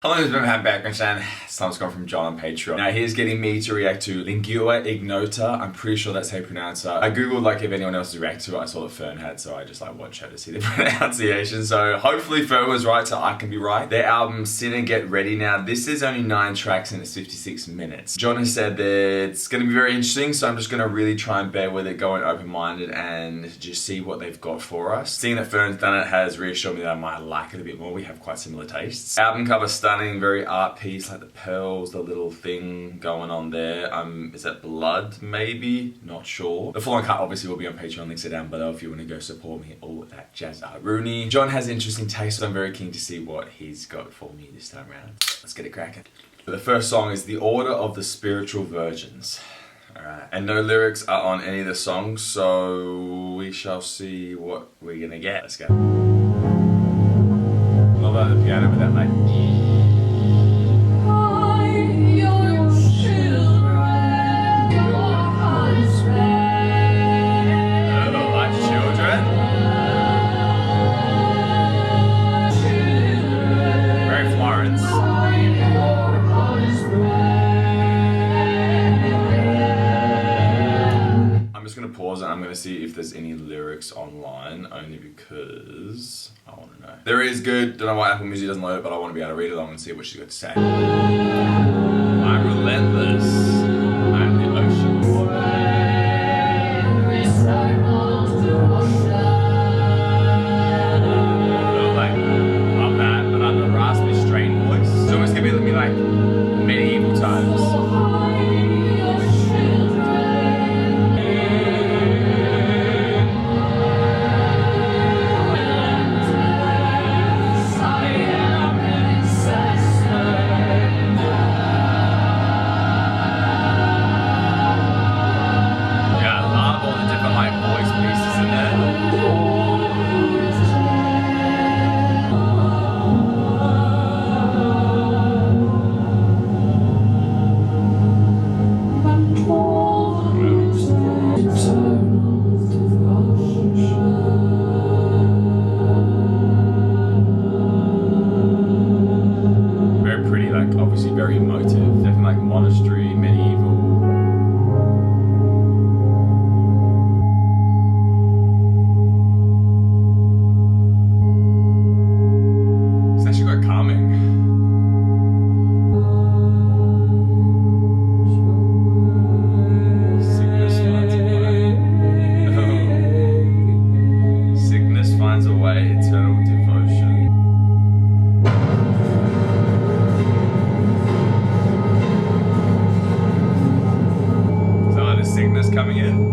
Hello, this is background sound. Someone's gone from John on Patreon. Now he's getting me to react to Lingua, Ignota. I'm pretty sure that's how you pronounce it. I googled if anyone else has reacted to it. I saw that Fern had, so I just watched her to see the pronunciation. So hopefully Fern was right, so I can be right. Their album Sin and Get Ready. Now this is only 9 tracks and it's 56 minutes. John has said that it's going to be very interesting, so I'm just going to really try and bear with it, go in open-minded and just see what they've got for us. Seeing that Fern's done it has reassured me that I might like it a bit more. We have quite similar tastes. Album cover stunning, very art piece, like the pearls, the little thing going on there. Is that blood maybe? Not sure. The full-on cut obviously will be on Patreon, links are down below if you want to go support me, all that jazz. Rooney. John has interesting taste, so I'm very keen to see what he's got for me this time around. Let's get it cracking. The first song is The Order of the Spiritual Virgins. Alright, and no lyrics are on any of the songs, so we shall see what we're gonna get. Let's go. Love that the piano with that pause and I'm going to see if there's any lyrics online, only because I want to know. There is good, don't know why Apple Music doesn't load it, but I want to be able to read along and see what she's got to say. I'm relentless. I'm the ocean. Love that, but I'm the raspy strained voice. It's almost giving me medieval times. Obviously very emotive, definitely monastery, medieval. It's actually quite calming. Sickness finds a way. Sickness finds a way, eternal devotion. Sickness coming in.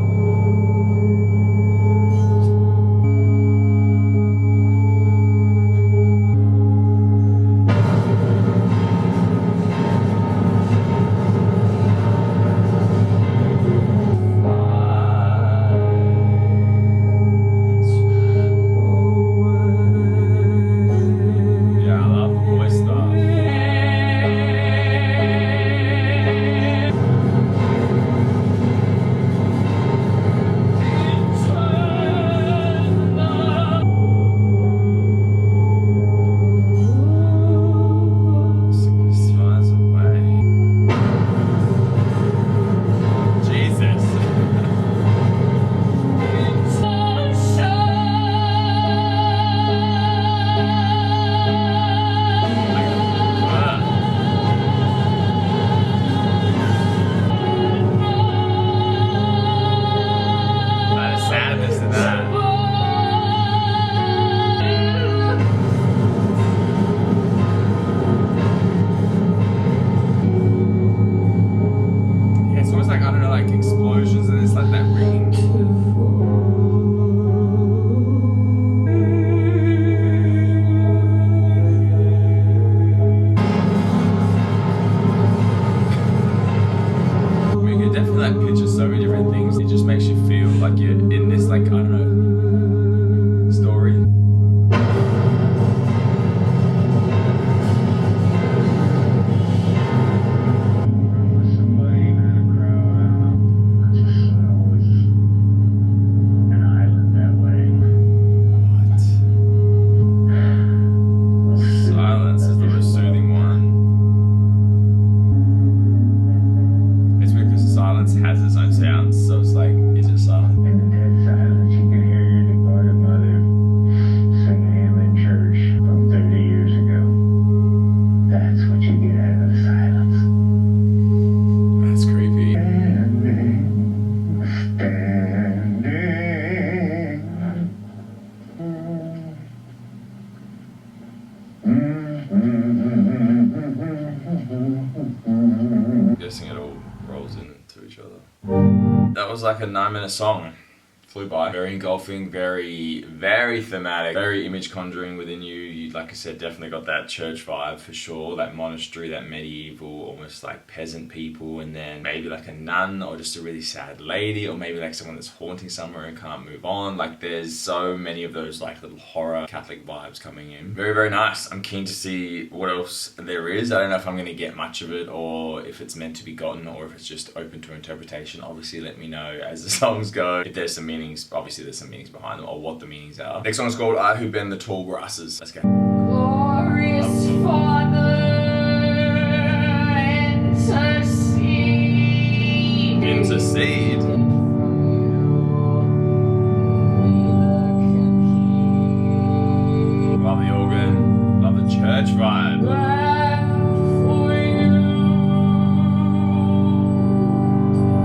each other. That was like a 9-minute song. Flew by. Very engulfing, very, very thematic, very image conjuring within you. You, like I said, definitely got that church vibe for sure. That monastery, that medieval, almost like peasant people, and then maybe like a nun or just a really sad lady, or maybe like someone that's haunting somewhere and can't move on. Like there's so many of those like little horror Catholic vibes coming in. Very, very nice. I'm keen to see what else there is. I don't know if I'm going to get much of it or if it's meant to be gotten or if it's just open to interpretation. Obviously, let me know as the songs go if there's some meanings. Obviously there's some meanings behind them or what the meanings are. Next song is called I Who Bend the Tall Grasses. Let's go. Glorious Father, intercede. Intercede. Love the organ. Love the church vibe.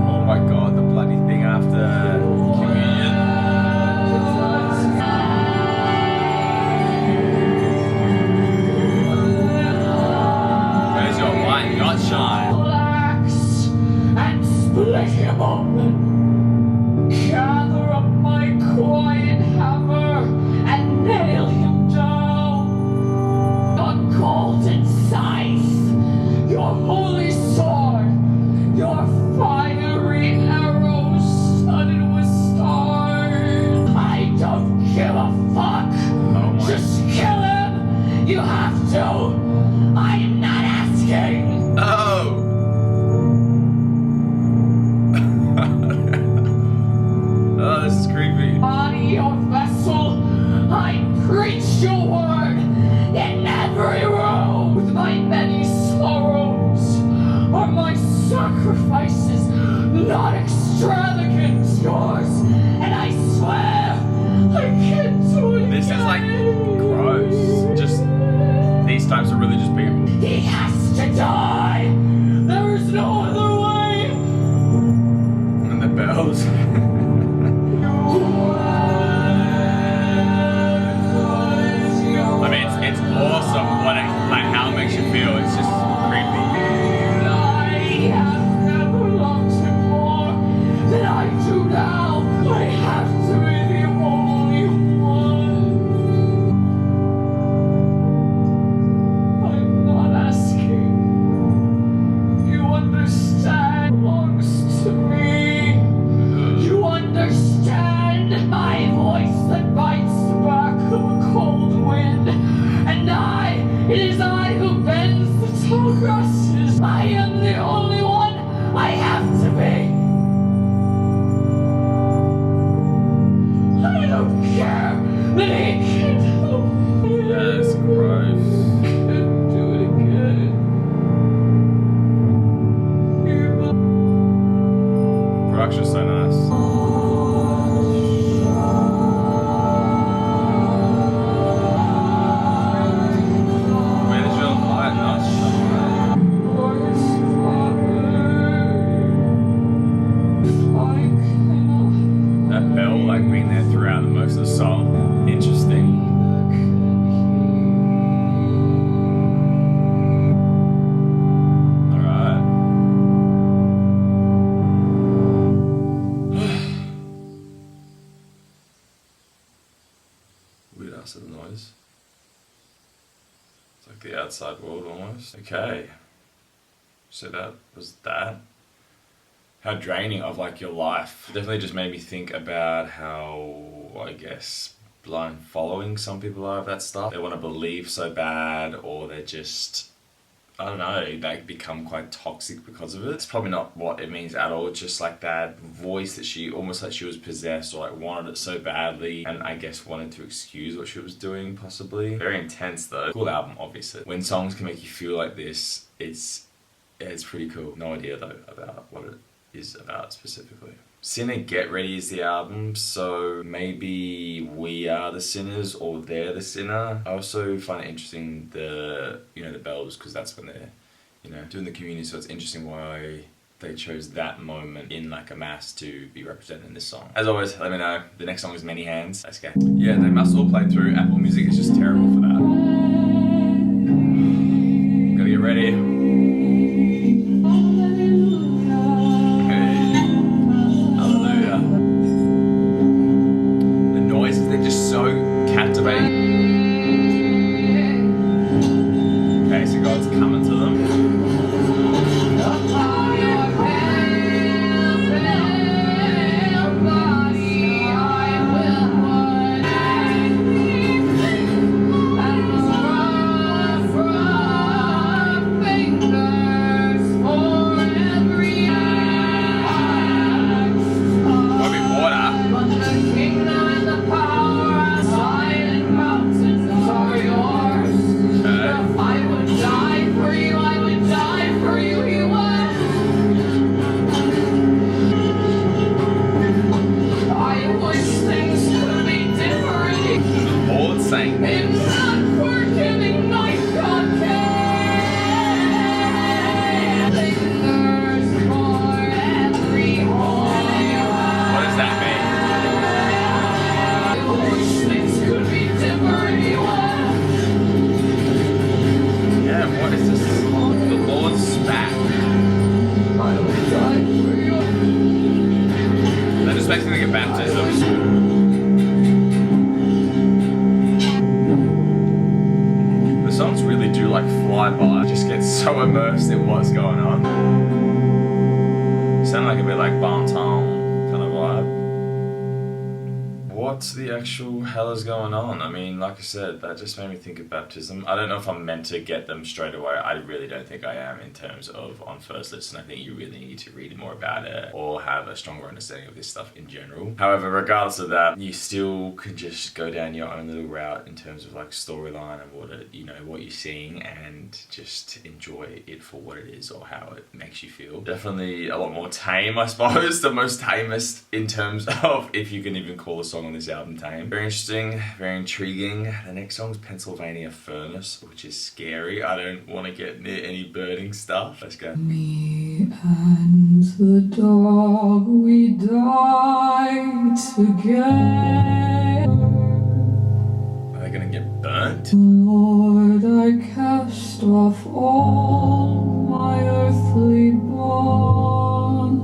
Oh my god, the bloody thing after communion. Where's your light not shine? Axe and split him open. Gather up my quiet hammer and nail him down. Your golden scythe, your holy sword, your fiery arrows studded with stars. I don't give a fuck. Oh my. Just kill him. You have to. I'm not asking. Oh! Oh, this is creepy. Body your vessel, I preach your word in every room. With my many sorrows are my sacrifices, not extravagant yours. And I swear I can't do it. This is like gross. Just these types of religious people. He has to die. There is no other way. And the bells. I mean, it's awesome. What it, like how it makes you feel. It's just creepy. I have never loved him more than I do now. I have to be the only one. I'm not asking. You understand. It belongs to me. You understand my voice that bites the back of a cold wind. And it is I who bends the tall grasses. I am the only one I have to be. I don't care that he can't help me. That's gross. Can't do it again. Production's so nice. Where's your light not shine? Glorious Father, I cannot. That bell like being there throughout most of the song. Interesting. Alright. Weird ass of the noise. It's like the outside world almost. Okay. So that was that. How draining of like your life. Definitely just made me think about how, I guess, blind following some people are of that stuff. They want to believe so bad, or they're just, I don't know, they become quite toxic because of it. It's probably not what it means at all. It's just like that voice that she, almost like she was possessed or like wanted it so badly, and I guess wanted to excuse what she was doing possibly. Very intense though. Cool album, obviously. When songs can make you feel like this, it's pretty cool. No idea though about what it is about specifically. Sinner Get Ready is the album, so maybe we are the sinners or they're the sinner. I also find it interesting the bells, because that's when they're doing the communion, so it's interesting why they chose that moment in like a mass to be represented in this song. As always, let me know. The next song is Many Hands. Let's go. Yeah, they must all play through. Apple Music is just terrible for that. Gotta get ready. Hey. sound to them. Might be water. Lord saying this. What does that mean? Yeah, what is this? The Lord's spat. They're just expecting to get baptism. The songs really do like fly by. Just get so immersed in what's going on. Sound like a bit like Bantam kind of vibe. What the actual hell is going on? I mean, like I said, that just made me think of baptism. I don't know if I'm meant to get them straight away. I really don't think I am in terms of on first listen. I think you really need to read more about it or have a stronger understanding of this stuff in general. However, regardless of that, you still can just go down your own little route in terms of like storyline and what it, you know, what you're seeing, and just enjoy it for what it is or how it makes you feel. Definitely a lot more tame, I suppose. The most tamest in terms of if you can even call a song on this album tame. Very interesting, very intriguing. The next song's Pennsylvania Furnace, which is scary. I don't want to get near any burning stuff. Let's go. Me and the dog, we died together. Are they gonna get burnt? Lord, I cast off all my earthly bond.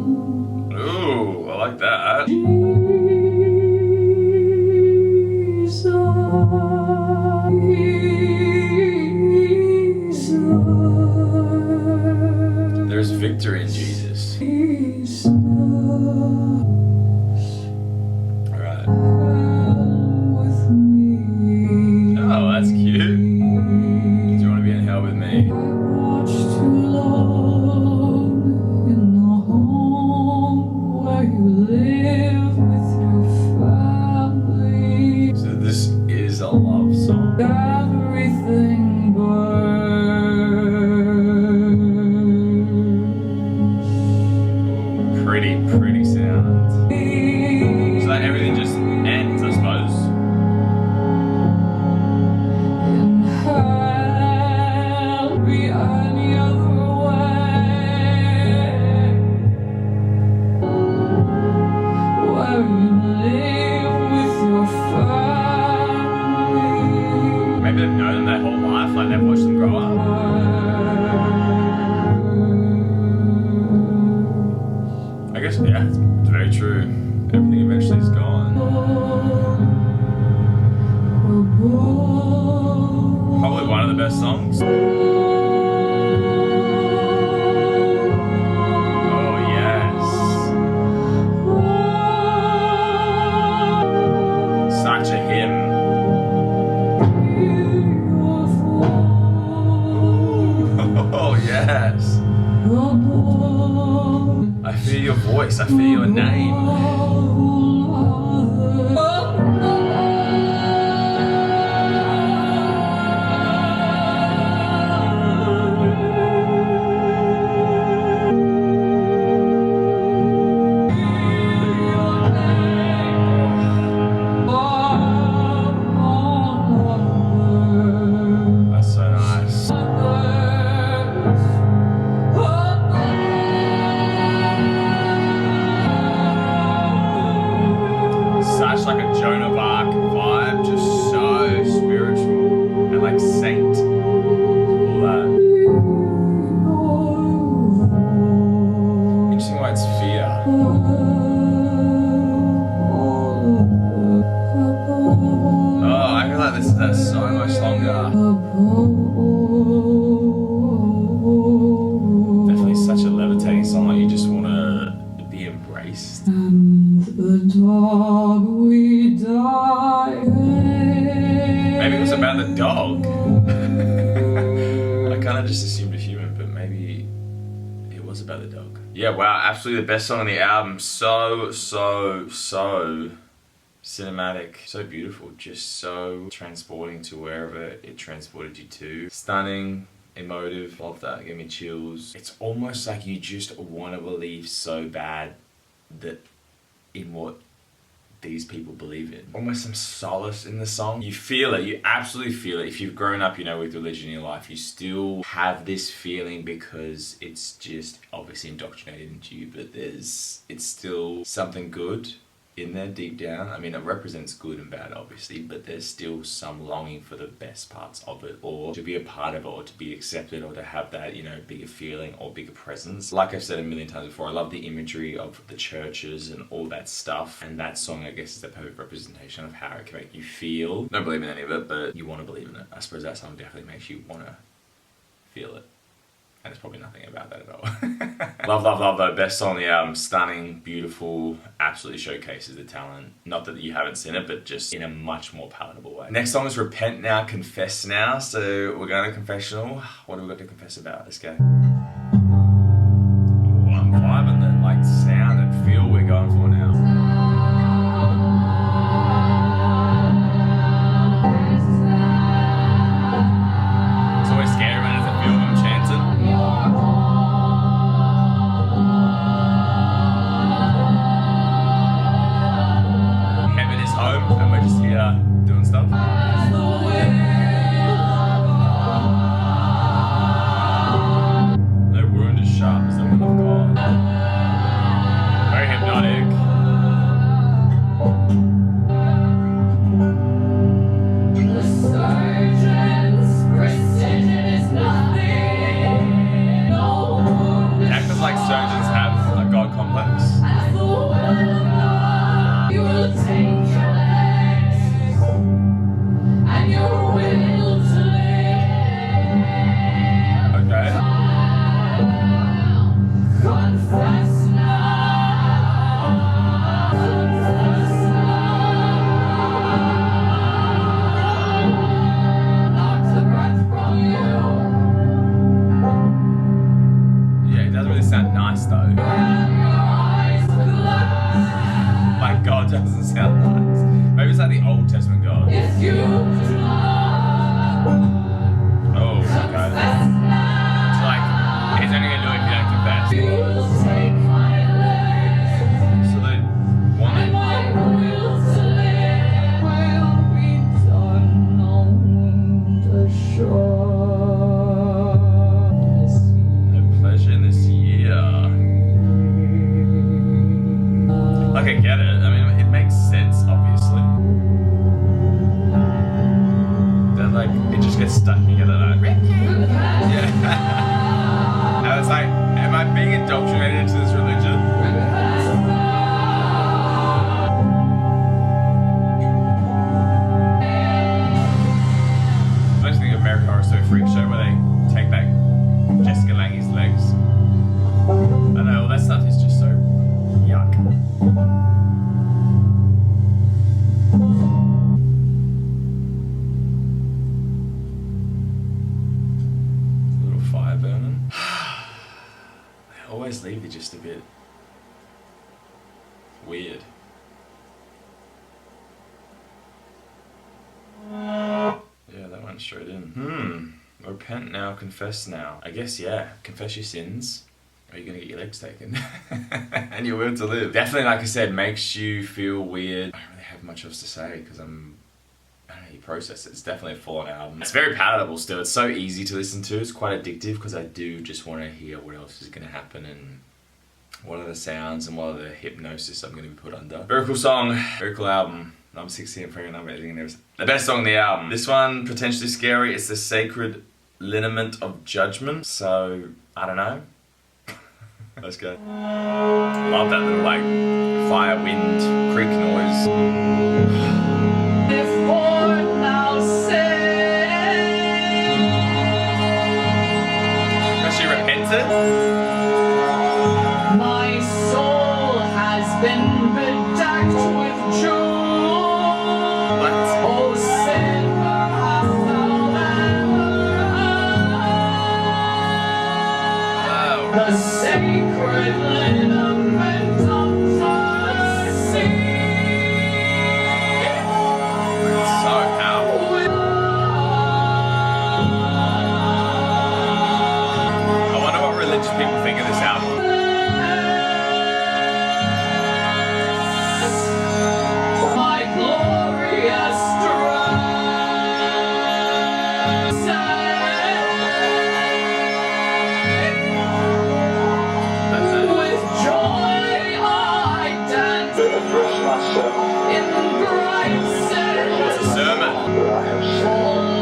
Ooh, I like that. There's victory in Jesus. Alright. Oh, that's cute. Do you want to be in hell with me? So this is a love song. Everything burns. Pretty sound. So that everything just ends, I suppose. In hell, be any other way, where you live with your family. Maybe they've known them their whole life, like they've watched them grow up. I guess, yeah, it's very true. Everything eventually is gone. Probably one of the best songs. Oh, yes. Such a hymn. Oh, yes. I feel your voice, I feel your name. That's so nice. but maybe it was about the dog. Yeah, wow, absolutely the best song on the album. So cinematic, so beautiful, just so transporting to wherever it transported you to. Stunning, emotive, love that, gave me chills. It's almost like you just want to believe so bad that in what these people believe in. Almost some solace in the song. You feel it, you absolutely feel it. If you've grown up, you know, with religion in your life, you still have this feeling because it's just obviously indoctrinated into you, but it's still something good in there deep down. I mean, it represents good and bad obviously, but there's still some longing for the best parts of it, or to be a part of it, or to be accepted, or to have that, you know, bigger feeling or bigger presence. Like I've said a million times before, I love the imagery of the churches and all that stuff, and that song I guess is the perfect representation of how it can make you feel. Don't believe in any of it, but you want to believe in it. I suppose that song definitely makes you want to feel it. And there's probably nothing about that at all. love though. Best song on the album. Stunning, beautiful, absolutely showcases the talent. Not that you haven't seen it, but just in a much more palatable way. Next song is Repent Now, Confess Now. So we're going to Confessional. What do we got to confess about? Let's go. Ooh, I'm vibing that like sound and feel we're going for now. It's always scary when there's a few of them chanting. Heaven is home, and we're just here doing stuff. No wound is sharp as the will of God. Very hypnotic. The surgeon's precision is nothing. No wound Actors like surgeons have a God complex. as the will of God. You will take your legs and your will to live. Okay. Confess now. Confess now. Knock the breath from you. Yeah, it doesn't really sound nice though. And your eyes close. Like God doesn't sound nice. Maybe it's like the Old Testament God. If you do not Oh, okay. confess now, It's like, he's only gonna do it if you don't confess. you will take my legs, So they want and it. my will to live will be done on the shore. No pleasure in this year. Like I get it. I mean, it makes sense, obviously. That like it just gets stuck together. Like, yeah. And it's like, am I being indoctrinated into this religion? I just think American Horror Story Freak Show where they take back Jessica Lange's legs. I know all that stuff is just so yuck. A little fire burning. They always leave you just a bit weird. Yeah, that went straight in. Repent now, confess now. I guess, yeah, confess your sins, or you're gonna get your legs taken. And your will to live. Definitely, like I said, makes you feel weird. I don't really have much else to say, because I don't know how you process it. It's definitely a full-on album. It's very palatable still. It's so easy to listen to. It's quite addictive, because I do just want to hear what else is gonna happen, and what are the sounds, and what are the hypnosis I'm gonna be put under. Very cool song, very cool album. Number 16 for number 18. The best song on the album. This one, potentially scary. It's the Sacred Lineament of Judgment. So, I don't know. Let's go. Love that little like fire, wind, creek noise. Before now say, Has she repented? my soul has been bedecked with jewels. What? Oh, sin, where hast thou ever The sacred liniment of mercy. So powerful. I wonder what religious people think of this album. My glorious strength. With joy I dance in bright It's a sermon.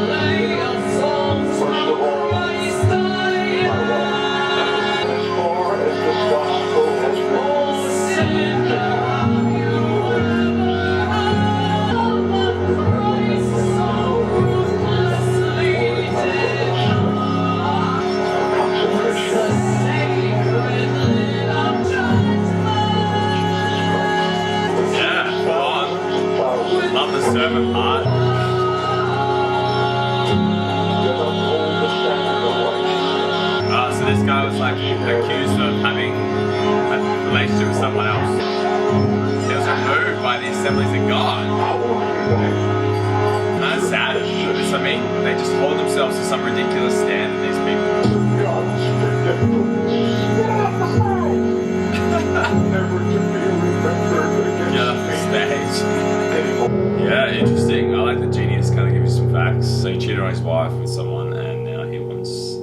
lay of songs from Christ I am. Oh, sinner, have you ever Christ so ruthlessly did? The sacred lid of judgment. Yeah, full on. Love the sermon part. So this guy was like accused of having a relationship with someone else. He was removed by the Assemblies of God. And that's sad. It's, I mean, they just hold themselves to some ridiculous standard, these people. Get off the stage. Yeah, interesting. I like the genius kind of give you some facts. So he cheated on his wife with someone and now he wants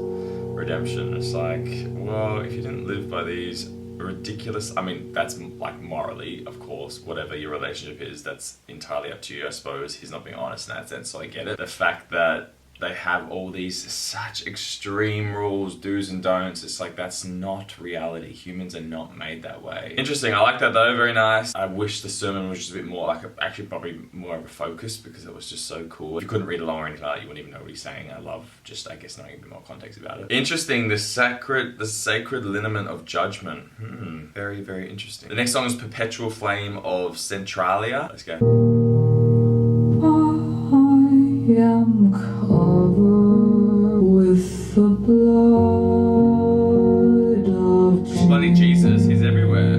redemption. It's like, well, if you didn't live by these ridiculous, I mean, that's like morally, of course, whatever your relationship is, that's entirely up to you, I suppose. He's not being honest in that sense, so I get it. The fact that they have all these such extreme rules, do's and don'ts, it's like that's not reality. Humans are not made that way. Interesting, I like that though, very nice. I wish the sermon was just a bit more like, actually probably more of a focus because it was just so cool. If you couldn't read along or anything like that, you wouldn't even know what he's saying. I love just, I guess, knowing a bit more context about it. Interesting, the sacred lineament of judgment. Very, very interesting. The next song is Perpetual Flame of Centralia. Let's go. I am covered with the blood of Jesus. Bloody Jesus, he's everywhere.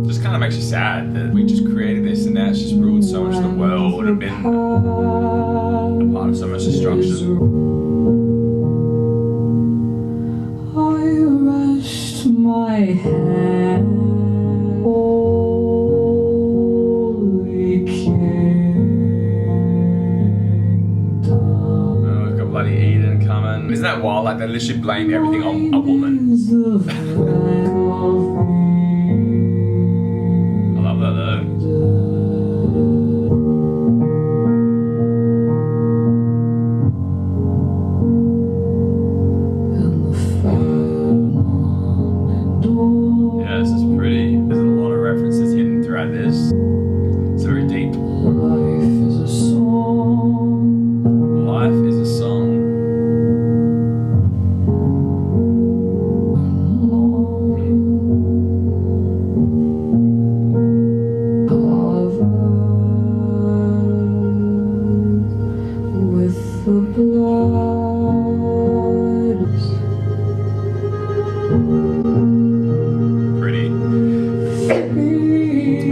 Just kind of makes you sad that we just created this and now it's just ruled so much of the world and been a part of so much destruction. I rest my hand. Isn't that wild? Like they literally blame everything on a woman. I love that though. Yeah, this is pretty. There's a lot of references hidden throughout this. It's very deep. Life is a song. Life is a song.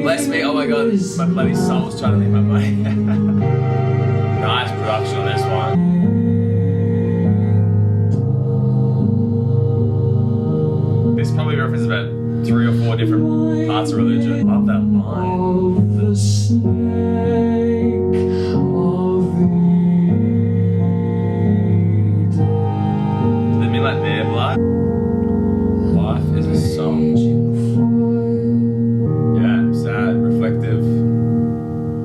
Bless me, oh my god, my bloody soul's trying to leave my body. Nice production on this one. This probably references about 3 or 4 different parts of religion. Love that line. The snake of Does that mean like their blood? Life is a song. Reflective.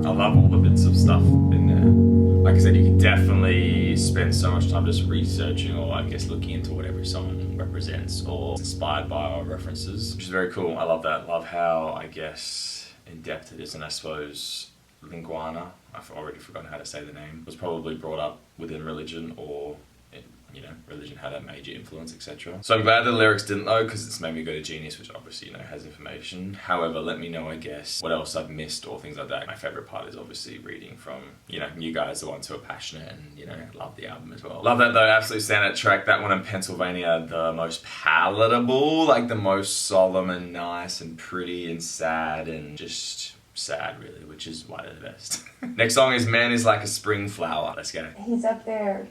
I love all the bits of stuff in there. Like I said, you can definitely spend so much time just researching or I guess looking into what every song represents or is inspired by or references, which is very cool. I love that. Love how, I guess, in depth it is. And I suppose Lingua, I've already forgotten how to say the name, was probably brought up within religion or you know, religion had a major influence, etc. So I'm glad the lyrics didn't though, because it's made me go to Genius, which obviously, you know, has information. However, let me know, I guess, what else I've missed or things like that. My favorite part is obviously reading from, you know, you guys, the ones who are passionate and, you know, love the album as well. Love that though, absolute standout track. That one in Pennsylvania, the most palatable, like the most solemn and nice and pretty and sad and just sad really, which is why they're the best. Next song is Man Is Like a Spring Flower. Let's go. He's up there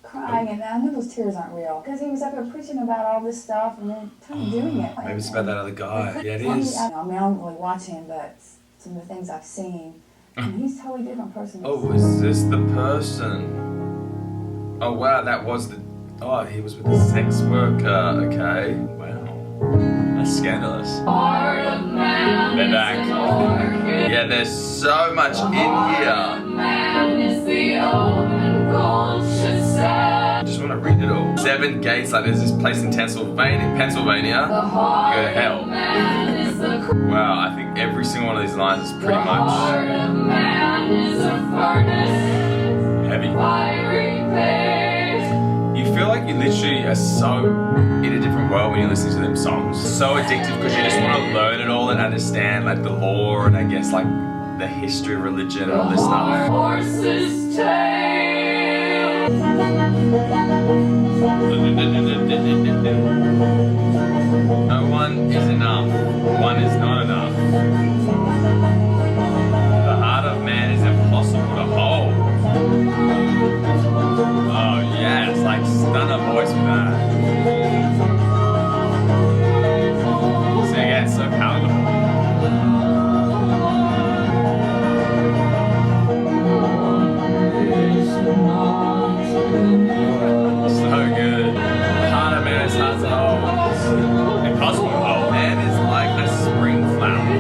crying, and I know those tears aren't real, because he was up there preaching about all this stuff and then kind of doing it. Maybe it's about that other guy. Yeah, it is. I mean, I don't really watch him, but some of the things I've seen, and he's a totally different person. Oh, is this the person? Oh wow, that was the... Oh, he was with the sex worker. Okay. Wow. That's scandalous. They're back. Yeah, there's so much in here. I just want to read it all. 7 gates, like there's this place in Pennsylvania. You go to hell. Wow, I think every single one of these lines is pretty much heavy. You feel like you literally are so in a different world when you're listening to them songs. So addictive because you just want to learn it all and understand like the lore and I guess like the history of religion and all this stuff. Horse's tail. No one is enough. One is not enough. The heart of man is impossible to hold. Oh yeah, it's like stunner voice with that. So yeah, it's so palatable. So good. The heart of man is hard to hold. Impossible to hold. Man is like a spring flower.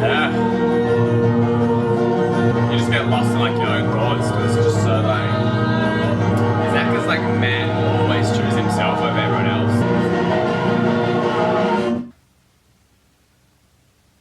Yeah. You just get lost in like your own thoughts because it's just so like... Is that because like man always chooses himself over everyone else?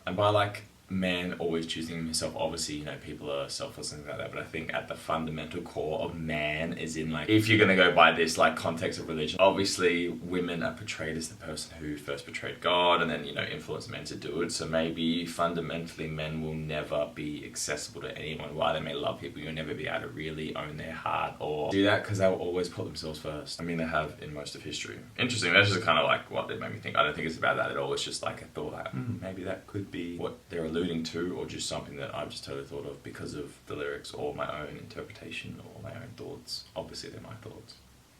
And by like man always choosing himself, obviously, you know, people are selfless and things like that, but I think at the fundamental core of man is in like, if you're gonna go by this like context of religion, obviously women are portrayed as the person who first betrayed God and then, you know, influenced men to do it. So maybe fundamentally men will never be accessible to anyone. While they may love people, you'll never be able to really own their heart or do that because they will always put themselves first. I mean, they have in most of history. Interesting. That's just kind of like what it made me think. I don't think it's about that at all. It's just like a thought like, maybe that could be what they're alluding to, or just something that I've just totally thought of because of the lyrics or my own interpretation or my own thoughts. Obviously they're my thoughts.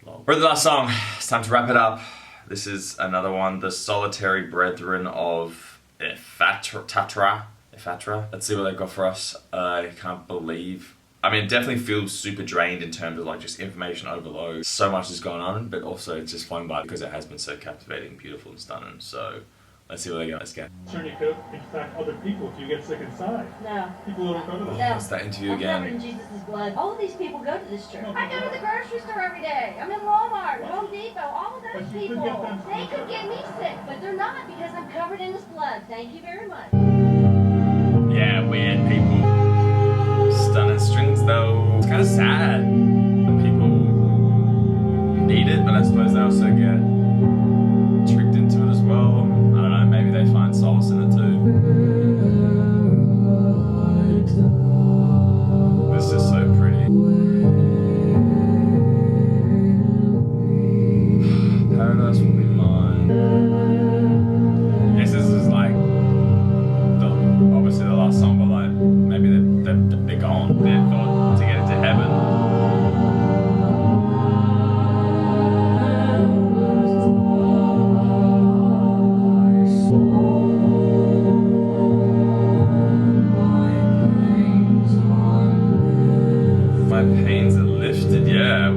Lol. We're at the last song. It's time to wrap it up. This is another one, the Solitary Brethren of Ephatra. Let's see what they've got for us. I can't believe... I mean, it definitely feels super drained in terms of like just information overload. So much has gone on, but also it's just flown by because it has been so captivating, beautiful and stunning. So let's see what they got. Let's go. Turn you could infect other people if you get sick inside. No. People don't go to that. No. What's that interview I'm covered again? in Jesus' blood. All of these people go to this church. I go to the grocery store every day. I'm in Walmart, Home Depot, all of those But you could people. get them from They the could church. get me sick, but they're not because I'm covered in His blood. Thank you very much. Yeah, weird people. Stunning strings though. It's kind of sad. People need it, but I suppose they also get tricked into it as well. I don't know, maybe they find solace in it too. This is so pretty. Paradise will be mine. This is like obviously the last song, but like maybe they're gone. They thought to get into heaven. My pains are lifted, yeah.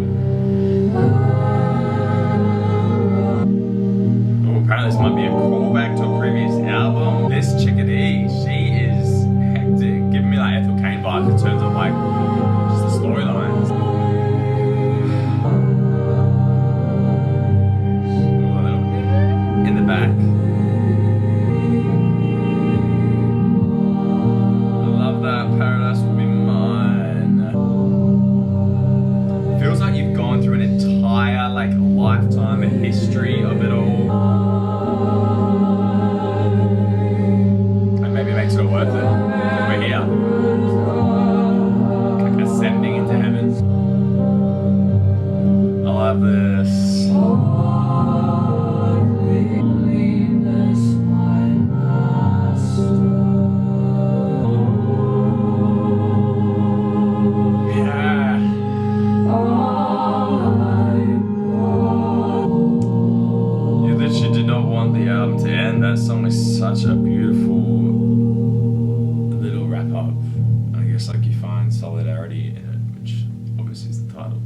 Oh, apparently this might be a callback to a previous album. This chickadee, she is hectic. Giving me like Ethel Cain vibes in terms of like just the storylines. Ooh, a little in the back. I love that. Paradise will be mine. imagery of it all. And maybe it makes it all worth it. Because we're here. Like ascending into heaven. I love this. That song is such a beautiful little wrap up. I guess like you find solidarity in it, which obviously is the title.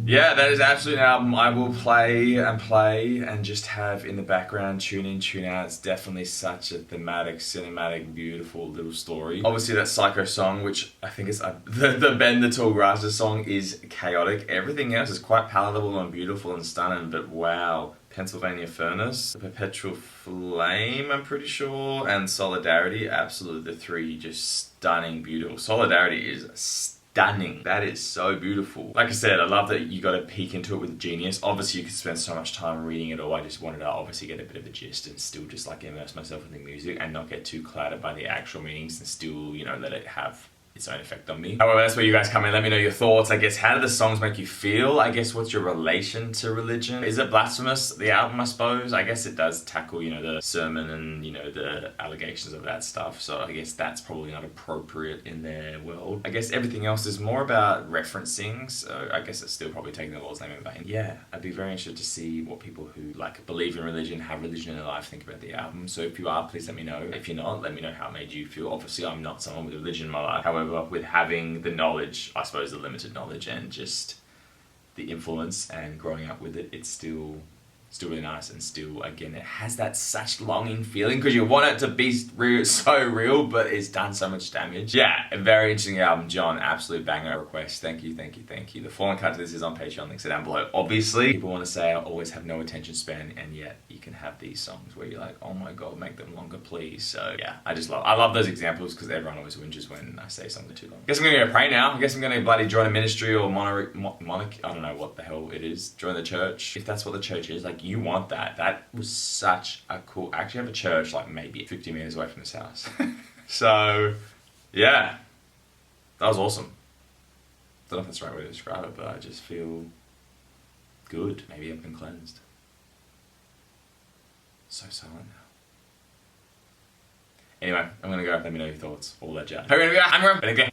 Yeah, that is absolutely an album I will play and just have in the background, tune in, tune out. It's definitely such a thematic, cinematic, beautiful little story. Obviously that Psycho song, which I think is the Bend the Tall Grasses song, is chaotic. Everything else is quite palatable and beautiful and stunning, but wow. Pennsylvania Furnace, The Perpetual Flame, I'm pretty sure, and Solidarity, absolutely the three just stunning, beautiful. Solidarity is stunning. That is so beautiful. Like I said, I love that you got to peek into it with genius. Obviously, you could spend so much time reading it all. I just wanted to obviously get a bit of a gist and still just like immerse myself in the music and not get too clouded by the actual meanings and still, you know, let it have its own effect on me. However, that's where you guys come in. Let me know your thoughts. I guess, how do the songs make you feel? I guess, what's your relation to religion? Is it blasphemous, the album, I suppose? I guess it does tackle, you know, the sermon and, you know, the allegations of that stuff. So I guess that's probably not appropriate in their world. I guess everything else is more about referencing. So I guess it's still probably taking the Lord's name in vain. Yeah, I'd be very interested to see what people who like believe in religion, have religion in their life, think about the album. So if you are, please let me know. If you're not, let me know how it made you feel. Obviously, I'm not someone with religion in my life. However, with having the knowledge, I suppose the limited knowledge and just the influence and growing up with it, it's still really nice, and still, again, it has that such longing feeling because you want it to be real, so real, but it's done so much damage. Yeah, a very interesting album, John. Absolute banger request. Thank you. The full cut to this is on Patreon. Links are down below. Obviously, people want to say I always have no attention span, and yet you can have these songs where you're like, oh my god, make them longer, please. So yeah, I love those examples because everyone always whinges when I say something too long. Guess I'm gonna go pray now. I guess I'm gonna bloody join a ministry or monarchy. I don't know what the hell it is. Join the church, if that's what the church is. Like, you want that. That was such a cool. I actually have a church like maybe 50 meters away from this house. So yeah, that was awesome. Don't know if that's the right way to describe it, but I just feel good. Maybe I've been cleansed. So silent now. Anyway, I'm gonna go. Let me know your thoughts. All that jazz. I'm gonna go.